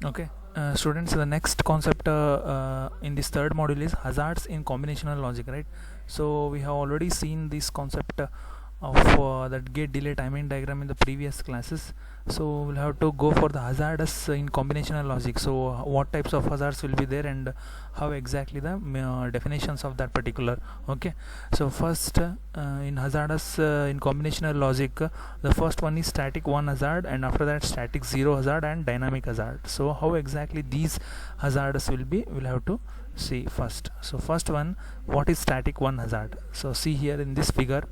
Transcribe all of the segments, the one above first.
Okay, students, the next concept in this third module is hazards in combinational logic, right? So we have already seen this concept of that gate delay timing diagram in the previous classes. So we'll have to go for the hazards in combinational logic. So what types of hazards will be there and how exactly the definitions of that particular. Okay, so first in hazards in combinational logic, the first one is static 1 hazard, and after that static 0 hazard and dynamic hazard. So how exactly these hazards will be, we'll have to see first. So first one, what is static 1 hazard? So see here in this figure.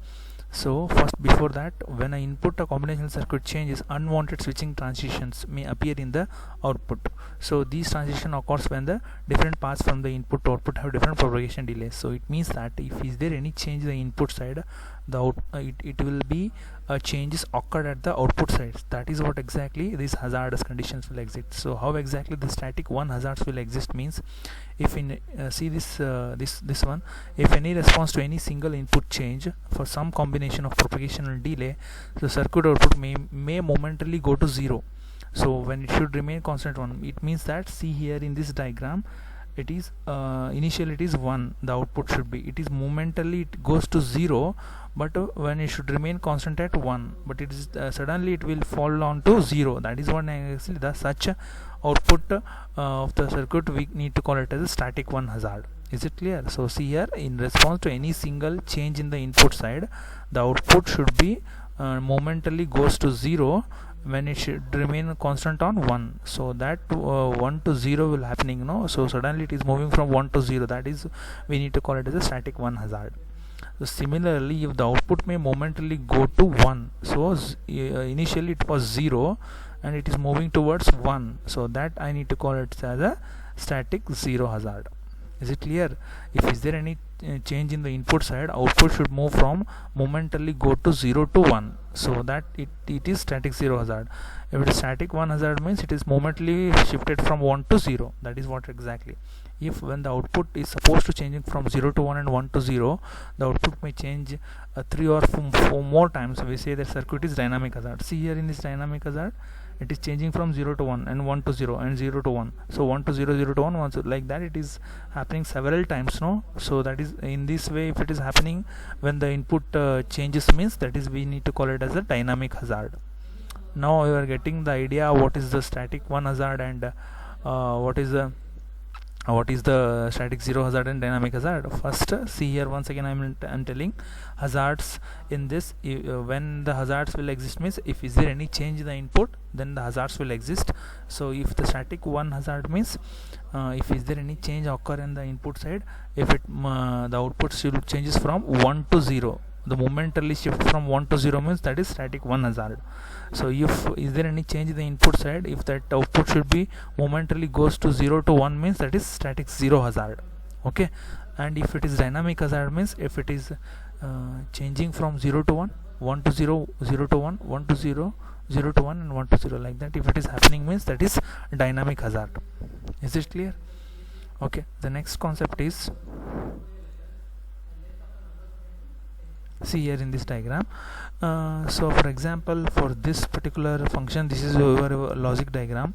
So first, before that, when I input a combinational circuit changes, unwanted switching transitions may appear in the output. So these transition occurs when the different paths from the input to output have different propagation delays. So it means that if is there any change in the input side, the it will be changes occurred at the output side. That is what exactly these hazardous conditions will exist. So how exactly the static 1 hazards will exist means, if in see this this one, if any response to any single input change for some combination of propagational delay, the circuit output may momentarily go to 0. So when it should remain constant 1, it means that, see here in this diagram, it is initially it is 1, the output should be, it is momentarily it goes to 0, but when it should remain constant at 1, but it is suddenly it will fall on to 0. That is what actually the such output of the circuit we need to call it as a static 1 hazard. Is it clear? So see here, in response to any single change in the input side, the output should be momentarily goes to 0 when it should remain constant on 1. So that 1 to 0 will happening, no? So suddenly it is moving from 1 to 0. That is, we need to call it as a static 1 hazard. So similarly, if the output may momentarily go to 1, so initially it was 0 and it is moving towards 1, so that I need to call it as a static 0 hazard. Is it clear? If is there any change in the input side, output should move from momentarily go to 0 to 1, so that it is static 0 hazard. If it is static 1 hazard means it is momentarily shifted from 1 to 0. That is what exactly. If when the output is supposed to changing from 0 to 1 and 1 to 0, the output may change 3 or 4 more times. We say that circuit is dynamic hazard. See here in this dynamic hazard, it is changing from 0 to 1 and 1 to 0 and 0 to 1. So 1 to 0, 0 to 1, once like that it is happening several times, no? So that is, in this way, if it is happening when the input changes means, that is, we need to call it as a dynamic hazard. Now you are getting the idea what is the static 1 hazard and what is the static 0 hazard and dynamic hazard. First, see here, once again I'm telling hazards in this, when the hazards will exist means, if is there any change in the input, then the hazards will exist. So if the static 1 hazard means, if is there any change occur in the input side, if it the output should changes from 1 to 0, the momentarily shift from 1 to 0 means that is static 1 hazard. So if is there any change in the input side, if that output should be momentarily goes to 0 to 1 means that is static 0 hazard. Okay, and if it is dynamic hazard means, if it is changing from 0 to 1, 1 to 0, 0 to 1, 1 to 0, 0 to 1 and 1 to 0, like that, if it is happening means that is dynamic hazard. Is it clear? Okay, the next concept is, see here in this diagram. So for example, for this particular function, this is your logic diagram,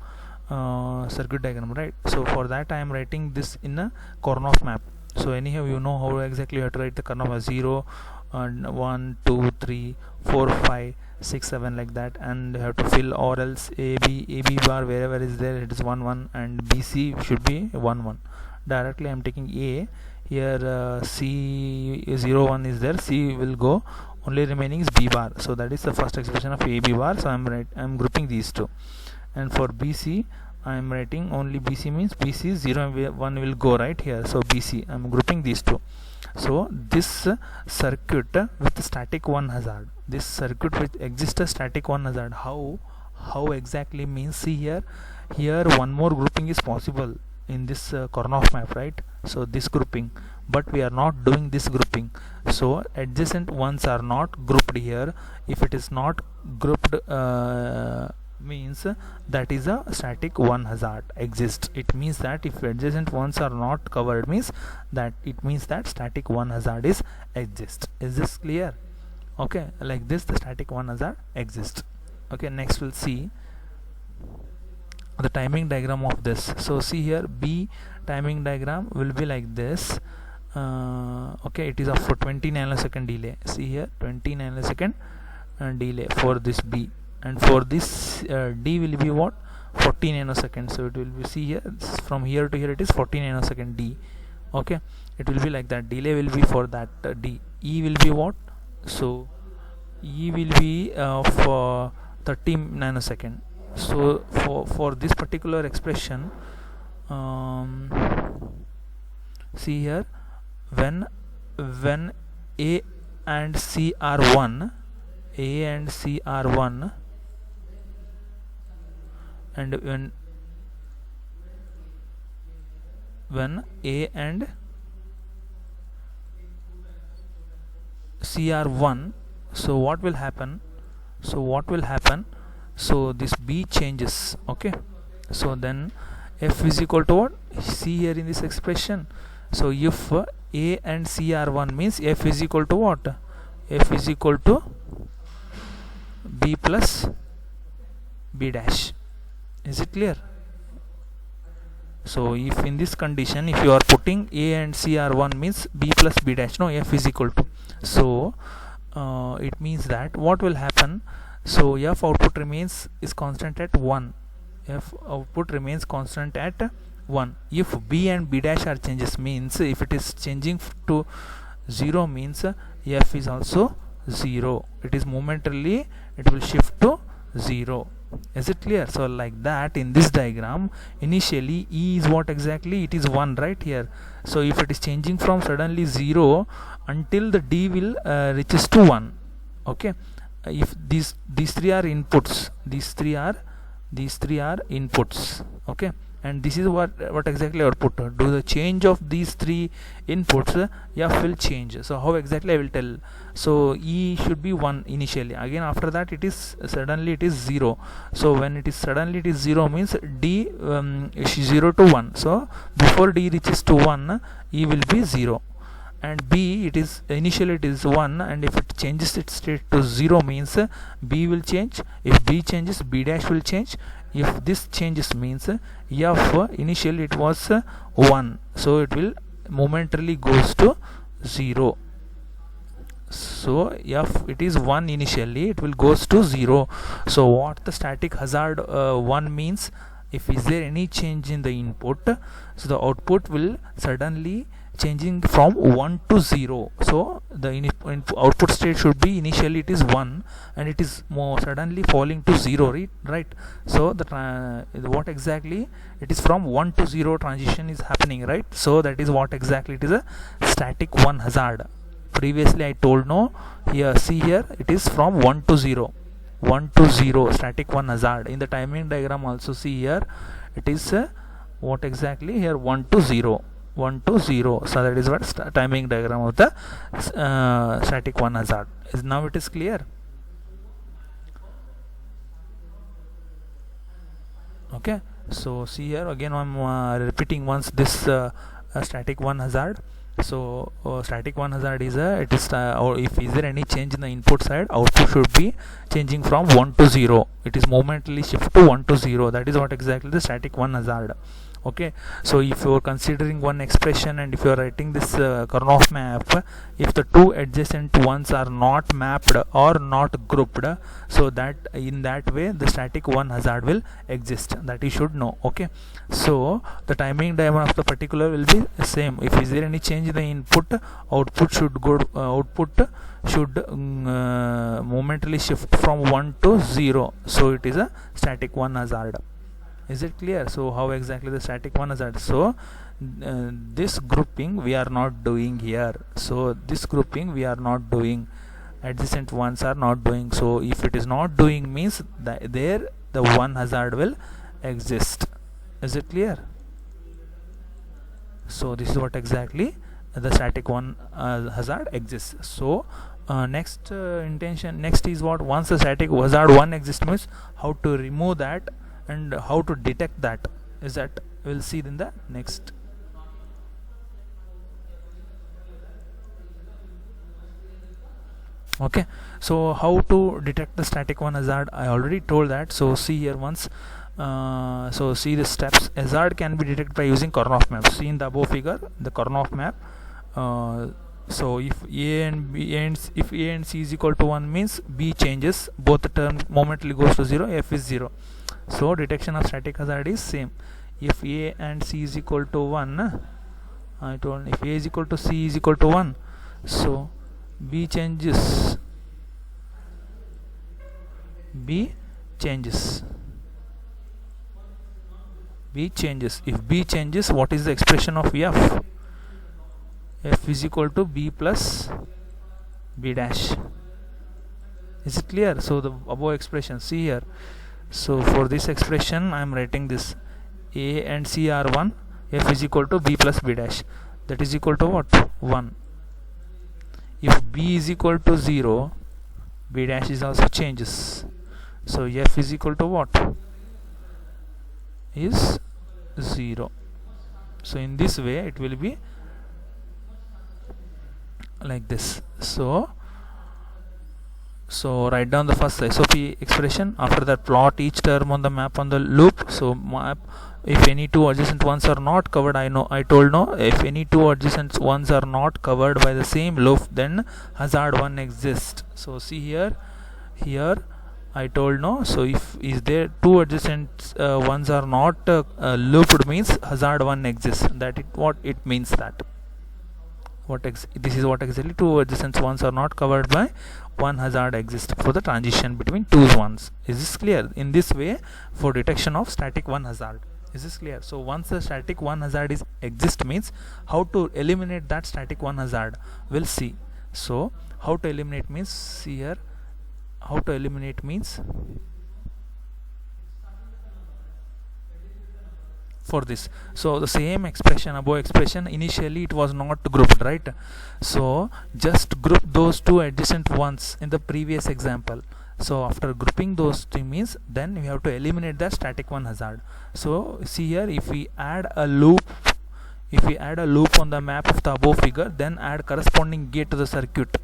circuit diagram, right? So for that I am writing this in a Karnaugh map. So anyhow, you know how exactly you have to write the Karnaugh map: 0 and 1 2 3 4 5 6 7, like that, and you have to fill, or else AB bar wherever is there, it is 1 1, and BC should be 1 1. Directly I am taking A here, C 0 1 is there, C will go, only remaining is B bar. So that is the first expression of AB bar. So I'm grouping these two, and for BC I am writing only BC, means BC 0 and 1 will go right here. So BC, I am grouping these two. So this circuit with static 1 hazard, this circuit which exists a static 1 hazard, how exactly means, see here one more grouping is possible in this Karnaugh map, right? So this grouping, but we are not doing this grouping. So adjacent ones are not grouped here. If it is not grouped, means that is a static 1 hazard exists. It means that if adjacent ones are not covered means that it means that static 1 hazard is exists. Is this clear? Okay, like this the static 1 hazard exists. Okay, next we'll see the timing diagram of this. So see here, B timing diagram will be like this. Okay, it is of 20 nanosecond delay. See here, 20 nanosecond delay for this B, and for this D will be what, 40 nanoseconds. So it will be, see here, from here to here it is 40 nanosecond D. Okay, it will be like that. Delay will be for that D. E will be what? So E will be for 30 nanosecond. So for this particular expression, see here, when A and C are 1, A and C are 1, and when A and C are 1, so what will happen? So this B changes. Okay, so then F is equal to what? See here in this expression. So if A and C are 1 means F is equal to what? F is equal to B plus B dash. Is it clear? So if in this condition, if you are putting A and C are 1 means B plus B dash, no, F is equal to. So it means that what will happen? So F output is constant at 1. F output remains constant at 1. If B and B dash are changes means, if it is changing to 0 means F is also 0. It is momentarily, it will shift to 0. Is it clear? So like that, in this diagram, initially E is what exactly? It is 1 right here. So if it is changing from suddenly 0 until the D will reaches to 1. Okay, if these three are inputs, these three are inputs. Okay, and this is what exactly output. Do the change of these three inputs, F will change. So how exactly I will tell? So E should be 1 initially, again after that it is suddenly it is 0. So when it is suddenly it is 0 means D is 0 to 1. So before D reaches to 1, E will be 0. And B, it is initially it is 1, and if it changes its state to 0 means B will change. If B changes, B dash will change. If this changes means F initially it was 1, so it will momentarily goes to 0. So F, it is 1 initially, it will goes to 0. So what the static hazard 1 means, if is there any change in the input, so the output will suddenly changing from 1 to 0. So the output state should be initially it is 1 and it is more suddenly falling to 0, right? So the what exactly, it is from 1 to 0 transition is happening, right? So that is what exactly it is, a static 1 hazard. Previously I told, no, here see here it is from 1 to 0, 1 to 0 static 1 hazard. In the timing diagram also see here it is what exactly here, 1 to 0, 1 to 0. So that is what timing diagram of the static 1 hazard is. Now it is clear. Okay, so see here again I'm repeating once this static 1 hazard. So static 1 hazard is it is or if is there any change in the input side, output should be changing from 1 to 0. It is momentarily shift to 1 to 0. That is what exactly the static 1 hazard. Okay, so if you are considering one expression and if you are writing this Karnaugh map, if the two adjacent ones are not mapped or not grouped, so that in that way the static 1 hazard will exist, that you should know. Okay, so the timing diagram of the particular will be same. If is there any change in the input, output should go momentarily shift from 1 to 0. So it is a static 1 hazard. Is it clear? So how exactly the static 1 hazard? So this grouping we are not doing here. So this grouping we are not doing. Adjacent ones are not doing. So if it is not doing means that there the 1 hazard will exist. Is it clear? So this is what exactly the static 1 hazard exists. So next is what, once the static hazard 1 exists means how to remove that and how to detect that, is that we'll see in the next. Okay, so how to detect the static 1 hazard, I already told that. So see here once, So see the steps. Hazard can be detected by using Karnoff map. See in the above figure the Karnoff map. So if if A and C is equal to 1 means B changes, both the term momentarily goes to 0, F is 0. So detection of static hazard is same. If A and C is equal to 1, I told if A is equal to C is equal to 1, so B changes. B changes. If B changes, what is the expression of F? F is equal to B plus B dash. Is it clear? So the above expression, see here. So for this expression I am writing this: A and C are 1, F is equal to B plus B dash. That is equal to what? 1. If B is equal to 0, B dash is also changes. So F is equal to what? Is 0. So in this way it will be like this. So write down the first SOP expression. After that, plot each term on the map on the loop. So map, if any two adjacent ones are not covered, I told no, if any two adjacent ones are not covered by the same loop, then hazard 1 exists. So see here I told no. So if is there two adjacent ones are not looped, means hazard 1 exists. That what it means. That this is what exactly two adjacent ones are not covered by one hazard exists for the transition between two ones. Is this clear? In this way, for detection of static 1 hazard. Is this clear? So once the static 1 hazard is exist, means how to eliminate that static 1 hazard, we'll see. So how to eliminate means, see here, how to eliminate means, for this, so the same expression, above expression, initially it was not grouped, right? So just group those two adjacent ones in the previous example. So after grouping those two means, then we have to eliminate the static 1 hazard. So see here, if we add a loop on the map of the above figure, then add corresponding gate to the circuit.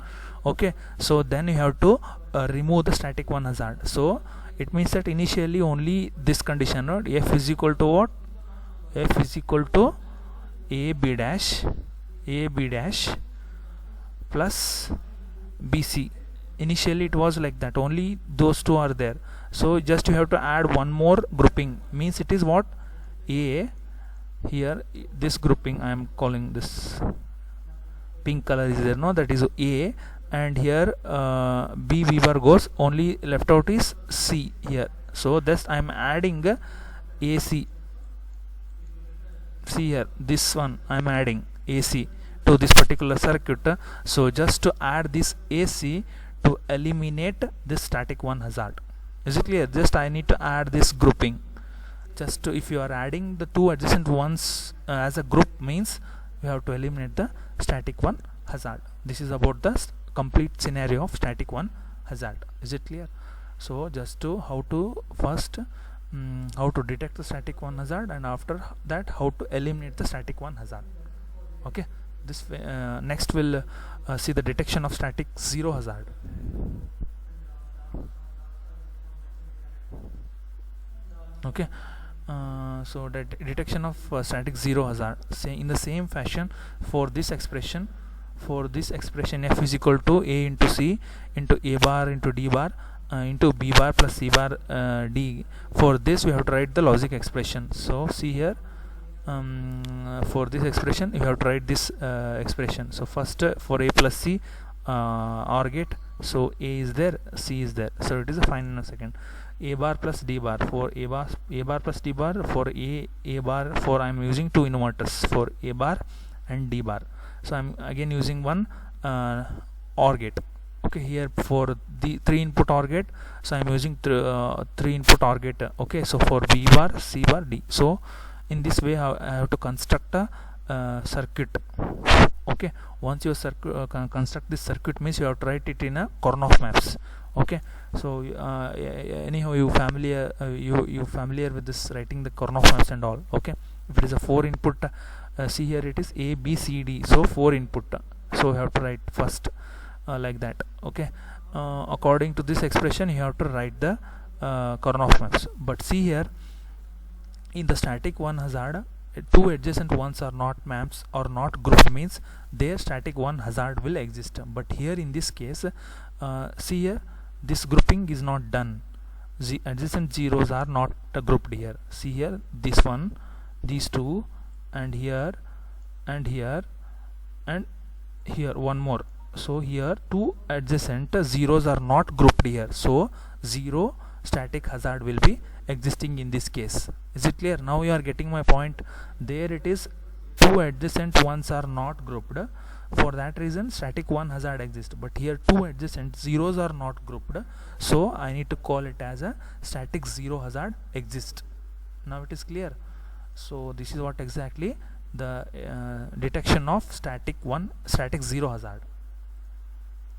Okay, so then you have to remove the static 1 hazard. So it means that initially only this condition, right? F is equal to what? F is equal to AB dash plus BC. Initially it was like that, only those two are there. So just you have to add one more grouping, means it is what? A, here this grouping I am calling this pink color is there, no, that is A, and here B bar goes, only left out is C here. So thus I am adding AC. See here, this one I am adding AC to this particular circuit. So just to add this AC to eliminate this static 1 hazard. Is it clear? Just I need to add this grouping. Just to, if you are adding the two adjacent ones as a group, means you have to eliminate the static 1 hazard. This is about the complete scenario of static 1 hazard. Is it clear? So just to how to first how to detect the static 1 hazard, and after that how to eliminate the static 1 hazard. Okay, this next we'll see the detection of static 0 hazard. Okay, so that detection of static 0 hazard, say in the same fashion for this expression, F is equal to A into C into A bar into D bar into B bar plus C bar D. For this we have to write the logic expression. So see here, for this expression you have to write this expression. So first for A plus C OR gate, so A is there, C is there, so it is a fine in a second. A bar plus D bar, for A bar plus D bar, for A bar, for I am using two inverters for A bar and D bar. So I am again using one OR gate. Okay, here for the 3 input OR gate, so I am using 3 input OR gate. Okay, so for B bar, C bar, D. So in this way I have to construct a circuit. Okay, once you construct this circuit, means you have to write it in a Karnoff maps. Okay, so anyhow you familiar with this, writing the Karnoff maps and all. Okay, if it is a 4 input, see here it is A B C D, so 4 input, so you have to write first like that. Okay, according to this expression you have to write the Karnoff maps. But see here, in the static one hazard, two adjacent ones are not maps or not grouped, means their static one hazard will exist. But here in this case, see here, this grouping is not done. The adjacent zeros are not grouped here. See here, this one, these two, and here, and here, and here one more. So here two adjacent zeros are not grouped here, so zero static hazard will be existing in this case. Is it clear? Now you are getting my point. There it is, two adjacent ones are not grouped, for that reason static one hazard exists. But here two adjacent zeros are not grouped, so I need to call it as a static zero hazard exists. Now it is clear. So this is what exactly the detection of static zero hazard.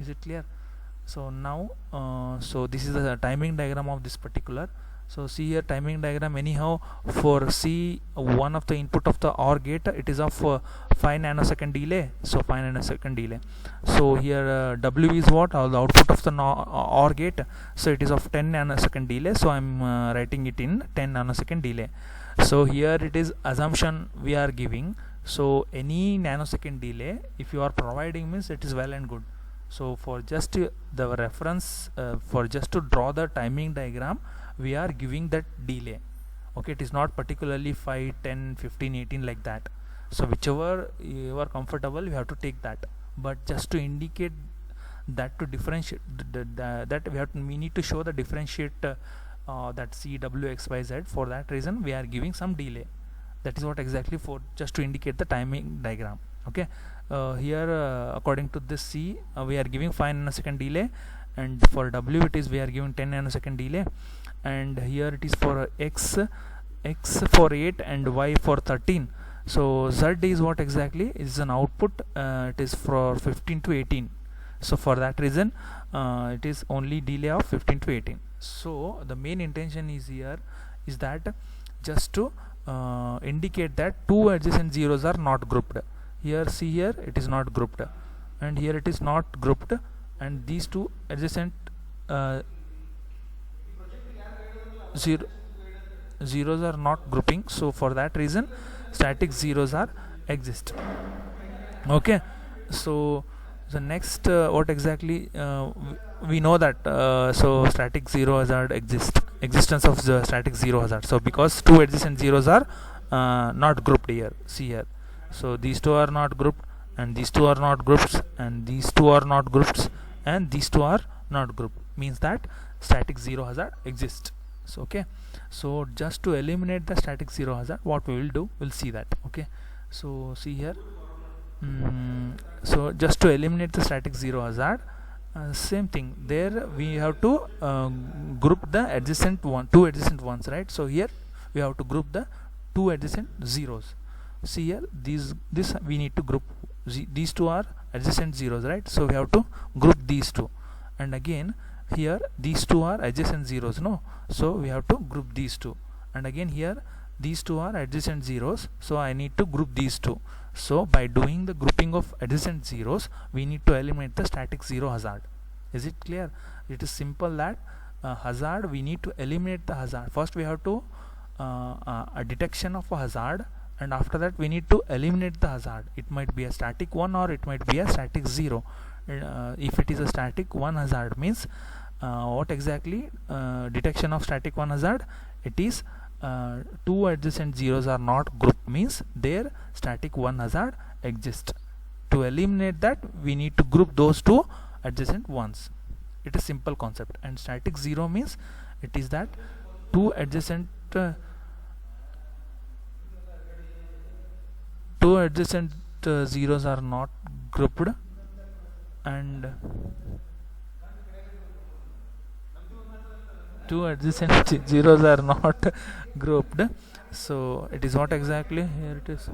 Is it clear? So now so this is the timing diagram of this particular. So see here, timing diagram, anyhow for C one of the input of the OR gate, it is of 5 nanosecond delay, so 5 nanosecond delay. So here W is what, or the output of the OR gate, so it is of 10 nanosecond delay, so I'm writing it in 10 nanosecond delay. So here it is assumption we are giving, so any nanosecond delay if you are providing means it is well and good. So for just the reference, for just to draw the timing diagram, we are giving that delay. Okay, it is not particularly 5, 10, 15, 18 like that. So whichever you are comfortable, you have to take that. But just to indicate that, to differentiate that we need to show the differentiate that C, W, X, Y, Z. For that reason we are giving some delay. That is what exactly, for just to indicate the timing diagram. Okay, here according to this C, we are giving 5 nanosecond delay, and for W it is we are giving 10 nanosecond delay, and here it is for X for 8 and Y for 13. So Z is what exactly is an output, it is for 15 to 18. So for that reason it is only delay of 15 to 18. So the main intention is here is that just to indicate that two adjacent zeros are not grouped. Here see here it is not grouped, and here it is not grouped, and these two adjacent zeros are not grouping, so for that reason static zeros are exist. Okay, so the next what exactly we know that so static zero hazard existence of the static zero hazard. So because two adjacent zeros are not grouped here, see here, so these two are not grouped, and these two are not grouped, and these two are not grouped, and these two are not grouped, means that static zero hazard exists. So okay, so just to eliminate the static zero hazard, what we will do, we'll see that. Okay, so see here, so just to eliminate the static zero hazard, same thing, there we have to group the adjacent two adjacent ones, right? So here we have to group the two adjacent zeros. See here, this we need to group, these two are adjacent zeros, right? So we have to group these two, and again here these two are adjacent zeros, no, so we have to group these two, and again here these two are adjacent zeros, so I need to group these two. So by doing the grouping of adjacent zeros, we need to eliminate the static zero hazard. Is it clear? It is simple that hazard, we need to eliminate the hazard. First we have to a detection of a hazard, and after that we need to eliminate the hazard. It might be a static 1 or it might be a static 0. If it is a static 1 hazard, means what exactly detection of static 1 hazard, it is two adjacent zeros are not grouped, means their static 1 hazard exists. To eliminate that, we need to group those two adjacent ones. It is simple concept. And static 0 means it is that two adjacent zeros are not grouped, and two adjacent zeros are not grouped. So it is what exactly, here it is,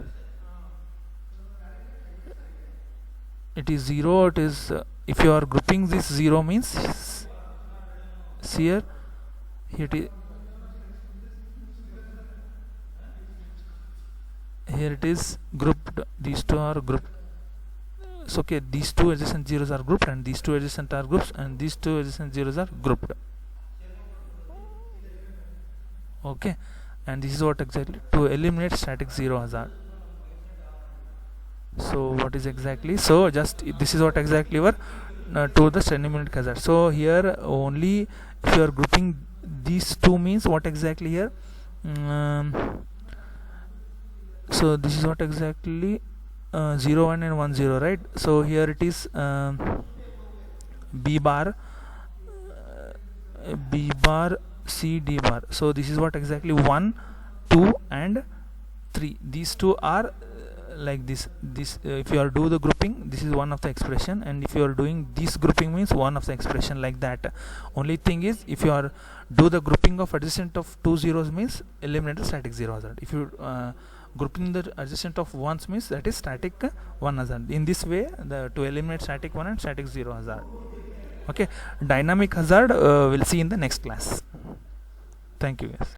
it is 0. It is if you are grouping this 0 means, see here, here it is grouped, these two are grouped. So okay, these two adjacent zeros are grouped, and these two adjacent are groups, and these two adjacent zeros are grouped. Okay, and this is what exactly to eliminate static zero hazard. So what is exactly, so just this is what exactly were to the eliminate hazard. So here only if you are grouping these two means what exactly here, so this is what exactly 0 1 and 1 0, right? So here it is b bar c d bar. So this is what exactly 1 2 and 3, these two are like this if you are do the grouping, this is one of the expression, and if you are doing this grouping means one of the expression, like that. Only thing is if you are do the grouping of adjacent of two zeros means eliminate the static zero hazard. If you grouping the adjacent of ones means that is static one hazard. In this way to eliminate static one and static zero hazard. Okay, dynamic hazard we'll see in the next class. Thank you guys.